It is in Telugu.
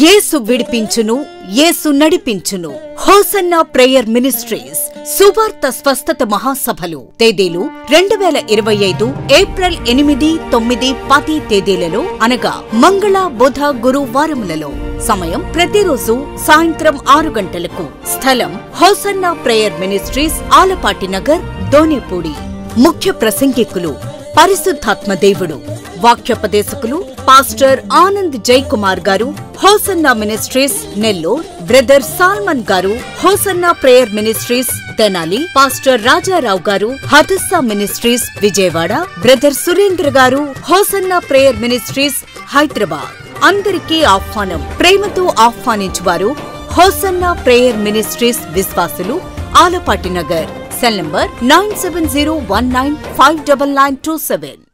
యేసు విడిపించును, యేసు నడిపించును. హోసన్నా ప్రేయర్ మినిస్ట్రీస్ సువార్త స్వస్థత మహాసభలు తేదీలు 2025 ఏప్రిల్ 8, 9, 10 తేదీలలో అనగా మంగళ, బుధ, గురు వారములలో. సమయం ప్రతిరోజు సాయంత్రం 6 గంటలకు. స్థలం hosanna prayer ministries, Alapati Nagar, Donepudi. ముఖ్య ప్రసంగికులు పరిశుద్ధాత్మ దేవుడు. వాక్యోపదేశకులు pastor Anand Jai Kumar garu, Hosanna ministries Nellore. Brother Salmon garu, Hosanna prayer ministries Tenali. Pastor Rajarao garu, Hadassa ministries Vijayawada. Brother Surendra garu, Hosanna prayer ministries Hyderabad. అందరికీ ఆహ్వానం. ప్రేమతో ఆహ్వానించువారు హోసన్నా ప్రేయర్ మినిస్ట్రీస్ విశ్వాసులు, ఆలపాటి నగర్. Cell number 9701959927.